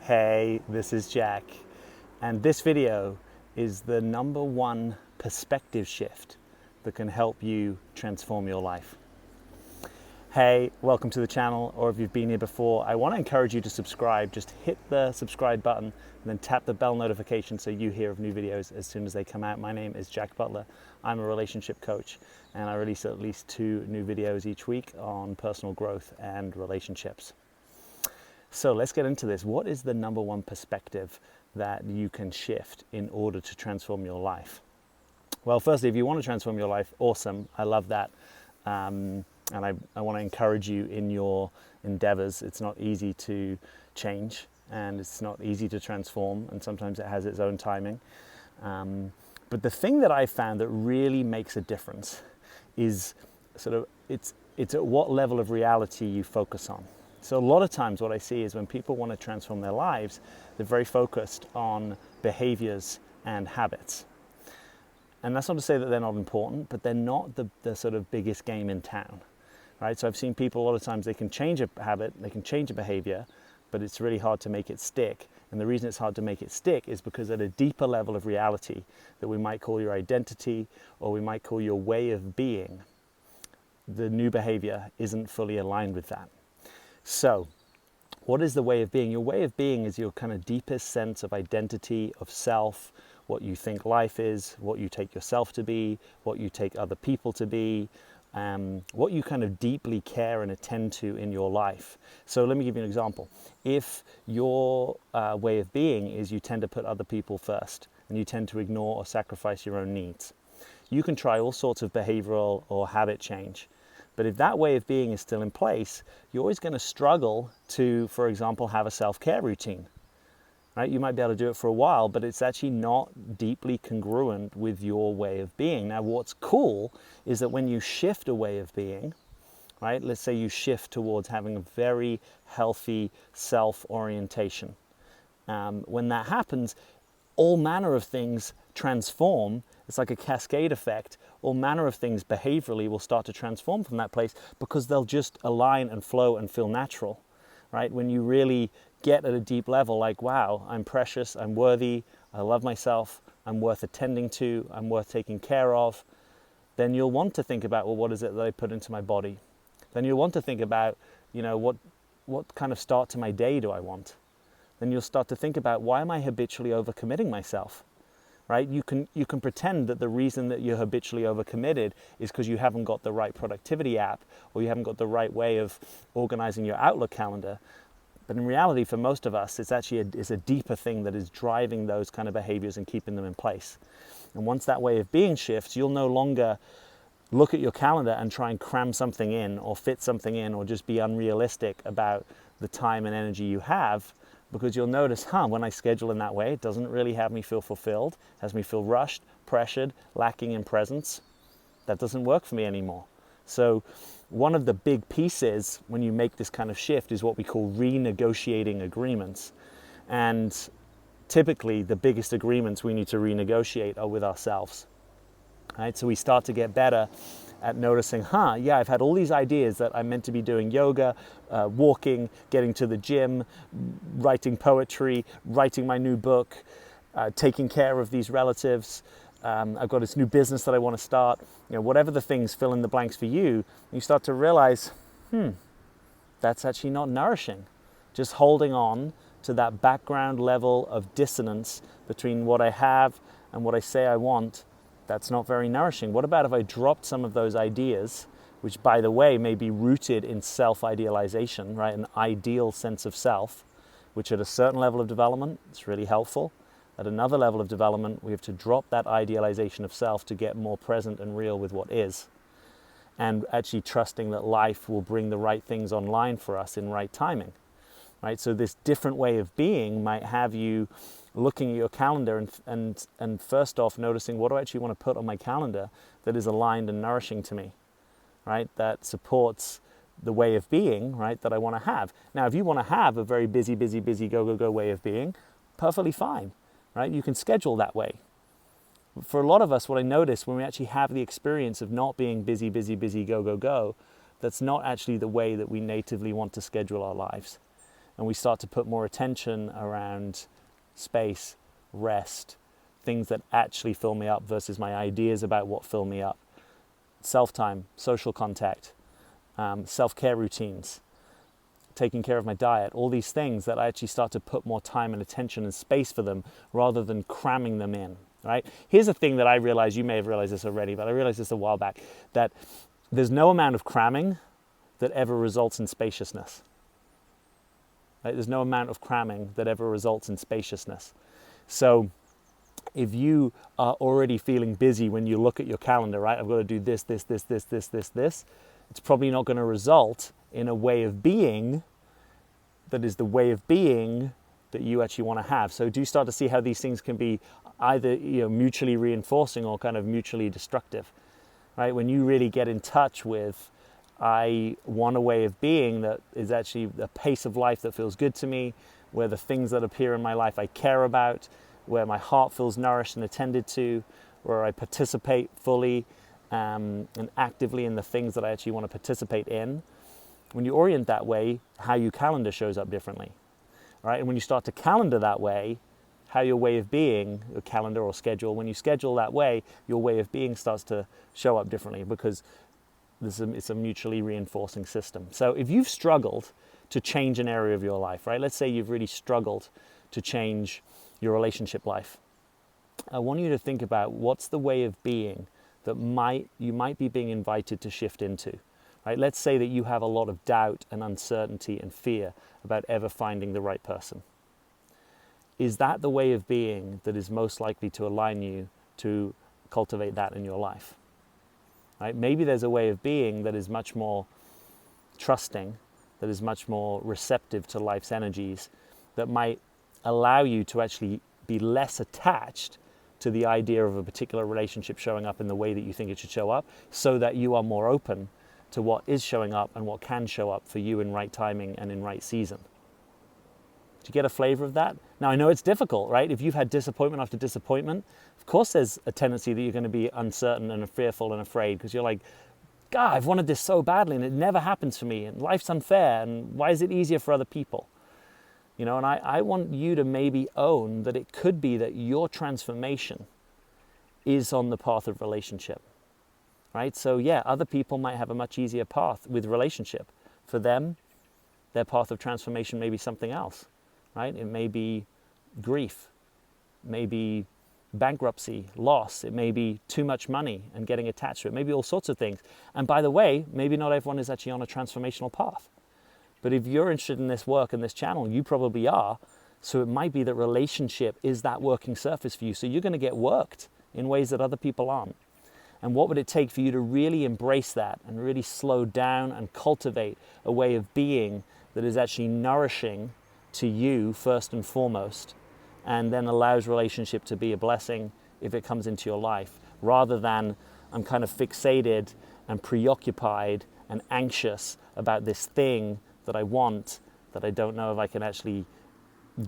Hey, this is Jack, and this video is the number one perspective shift that can help you transform your life. Hey, welcome to the channel, or if you've been here before, I want to encourage you to subscribe. Just hit the subscribe button and then tap the bell notification so you hear of new videos as soon as they come out. My name is Jack Butler. I'm a relationship coach, and I release at least 2 new videos each week on personal growth and relationships. So let's get into this. What is the number one perspective that you can shift in order to transform your life? Well, firstly, if you want to transform your life, awesome. I love that. And I want to encourage you in your endeavors. It's not easy to change, and it's not easy to transform, and sometimes it has its own timing. But the thing that I found that really makes a difference is it's at what level of reality you focus on. So a lot of times what I see is when people want to transform their lives, they're very focused on behaviors and habits. And that's not to say that they're not important, but they're not the sort of biggest game in town, right? So I've seen people a lot of times, they can change a habit, they can change a behavior, but it's really hard to make it stick. And the reason it's hard to make it stick is because at a deeper level of reality that we might call your identity, or we might call your way of being, the new behavior isn't fully aligned with that. So, what is the way of being? Your way of being is your kind of deepest sense of identity, of self, what you think life is, what you take yourself to be, what you take other people to be, what you kind of deeply care and attend to in your life. So let me give you an example. If your way of being is you tend to put other people first, and you tend to ignore or sacrifice your own needs, you can try all sorts of behavioral or habit change. But if that way of being is still in place, you're always going to struggle to, for example, have a self-care routine. Right? You might be able to do it for a while, but it's actually not deeply congruent with your way of being. Now, what's cool is that when you shift a way of being, right? Let's say you shift towards having a very healthy self-orientation. When that happens, all manner of things transform. It's like a cascade effect. All manner of things behaviorally will start to transform from that place because they'll just align and flow and feel natural, right? When you really get at a deep level, like, wow, I'm precious, I'm worthy, I love myself, I'm worth attending to, I'm worth taking care of, then you'll want to think about, well, what is it that I put into my body? Then you'll want to think about, what kind of start to my day do I want? Then you'll start to think about, why am I habitually overcommitting myself? Right? You can pretend that the reason that you're habitually overcommitted is because you haven't got the right productivity app, or you haven't got the right way of organizing your Outlook calendar. But in reality, for most of us, it's actually a deeper thing that is driving those kind of behaviors and keeping them in place. And once that way of being shifts, you'll no longer look at your calendar and try and cram something in, or fit something in, or just be unrealistic about the time and energy you have. Because you'll notice, when I schedule in that way, it doesn't really have me feel fulfilled, it has me feel rushed, pressured, lacking in presence. That doesn't work for me anymore. So one of the big pieces when you make this kind of shift is what we call renegotiating agreements. And typically the biggest agreements we need to renegotiate are with ourselves. Right? So we start to get better at noticing, I've had all these ideas that I'm meant to be doing yoga, walking, getting to the gym, writing poetry, writing my new book, taking care of these relatives. I've got this new business that I want to start. Whatever the things, fill in the blanks for you, you start to realize, that's actually not nourishing. Just holding on to that background level of dissonance between what I have and what I say I want, that's not very nourishing. What about if I dropped some of those ideas, which, by the way, may be rooted in self-idealization, right? An ideal sense of self, which at a certain level of development, it's really helpful. At another level of development, we have to drop that idealization of self to get more present and real with what is. And actually trusting that life will bring the right things online for us in right timing, right? So this different way of being might have you looking at your calendar and first off noticing, what do I actually want to put on my calendar that is aligned and nourishing to me, right? That supports the way of being, right, that I want to have. Now, if you want to have a very busy, go way of being, perfectly fine, right? You can schedule that way. For a lot of us, what I notice when we actually have the experience of not being busy, go, that's not actually the way that we natively want to schedule our lives. and we start to put more attention around space, rest, things that actually fill me up versus my ideas about what fill me up, self-time, social contact, self-care routines, taking care of my diet, all these things that I actually start to put more time and attention and space for them rather than cramming them in, right? Here's a thing that I realized, you may have realized this already, but I realized this a while back, that there's no amount of cramming that ever results in spaciousness. Right? There's no amount of cramming that ever results in spaciousness. So if you are already feeling busy when you look at your calendar, right? I've got to do this, it's probably not going to result in a way of being that is the way of being that you actually want to have. So do you start to see how these things can be either, mutually reinforcing or kind of mutually destructive, right? When you really get in touch with, I want a way of being that is actually a pace of life that feels good to me, where the things that appear in my life I care about, where my heart feels nourished and attended to, where I participate fully and actively in the things that I actually want to participate in. When you orient that way, how your calendar shows up differently, right? And when you start to calendar that way, how your way of being, your calendar or schedule, when you schedule that way, your way of being starts to show up differently because it's a mutually reinforcing system. So if you've struggled to change an area of your life, right? Let's say you've really struggled to change your relationship life. I want you to think about what's the way of being that you might be being invited to shift into, right? Let's say that you have a lot of doubt and uncertainty and fear about ever finding the right person. Is that the way of being that is most likely to align you to cultivate that in your life? Right? Maybe there's a way of being that is much more trusting, that is much more receptive to life's energies, that might allow you to actually be less attached to the idea of a particular relationship showing up in the way that you think it should show up, so that you are more open to what is showing up and what can show up for you in right timing and in right season. Do you get a flavor of that? Now, I know it's difficult, right? If you've had disappointment after disappointment, of course there's a tendency that you're going to be uncertain and fearful and afraid because you're like, God, I've wanted this so badly and it never happens for me and life's unfair and why is it easier for other people? And I want you to maybe own that it could be that your transformation is on the path of relationship, right? So yeah, other people might have a much easier path with relationship. For them, their path of transformation may be something else, right? It may be grief, maybe bankruptcy, loss, it may be too much money and getting attached to it, maybe all sorts of things. And by the way, maybe not everyone is actually on a transformational path. But if you're interested in this work and this channel, you probably are. So it might be that relationship is that working surface for you. So you're going to get worked in ways that other people aren't. And what would it take for you to really embrace that and really slow down and cultivate a way of being that is actually nourishing to you first and foremost, and then allows relationship to be a blessing if it comes into your life, rather than I'm kind of fixated and preoccupied and anxious about this thing that I want that I don't know if I can actually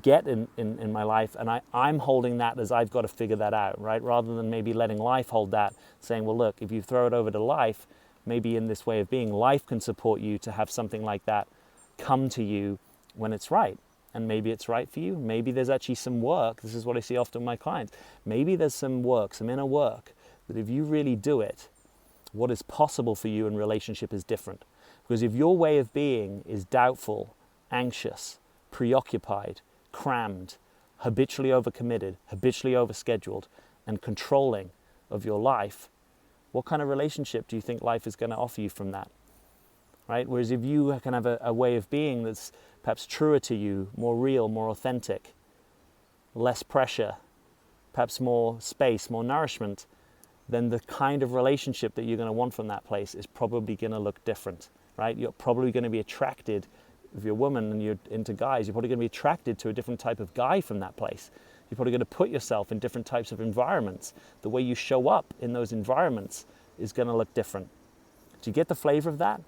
get in my life, and I'm holding that as I've got to figure that out, right? Rather than maybe letting life hold that, saying, well, look, if you throw it over to life, maybe in this way of being, life can support you to have something like that come to you when it's right. And maybe it's right for you. Maybe there's actually some work. This is what I see often with my clients. Maybe there's some work, some inner work, that if you really do it, what is possible for you in relationship is different. Because if your way of being is doubtful, anxious, preoccupied, crammed, habitually overcommitted, habitually overscheduled, and controlling of your life, what kind of relationship do you think life is going to offer you from that? Right? Whereas if you can have a way of being that's perhaps truer to you, more real, more authentic, less pressure, perhaps more space, more nourishment, then the kind of relationship that you're going to want from that place is probably going to look different, right? You're probably going to be attracted, if you're a woman and you're into guys, you're probably going to be attracted to a different type of guy from that place. You're probably going to put yourself in different types of environments. The way you show up in those environments is going to look different. Do you get the flavor of that?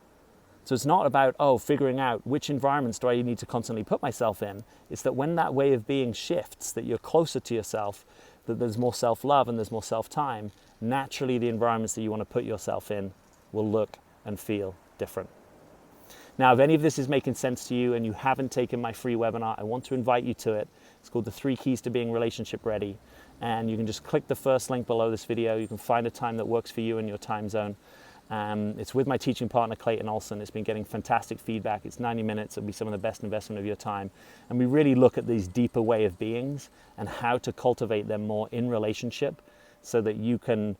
So it's not about, figuring out which environments do I need to constantly put myself in. It's that when that way of being shifts, that you're closer to yourself, that there's more self-love and there's more self-time, naturally the environments that you want to put yourself in will look and feel different. Now, if any of this is making sense to you and you haven't taken my free webinar, I want to invite you to it. It's called The 3 Keys to Being Relationship Ready. And you can just click the first link below this video. You can find a time that works for you in your time zone. It's with my teaching partner, Clayton Olson. It's been getting fantastic feedback. It's 90 minutes. It'll be some of the best investment of your time. And we really look at these deeper way of beings and how to cultivate them more in relationship so that you can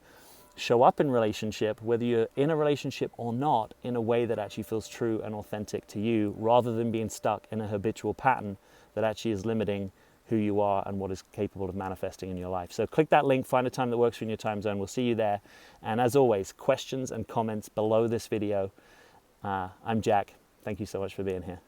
show up in relationship, whether you're in a relationship or not, in a way that actually feels true and authentic to you, rather than being stuck in a habitual pattern that actually is limiting who you are and what is capable of manifesting in your life. So click that link, find a time that works for you in your time zone. We'll see you there. And as always, questions and comments below this video. I'm Jack. Thank you so much for being here.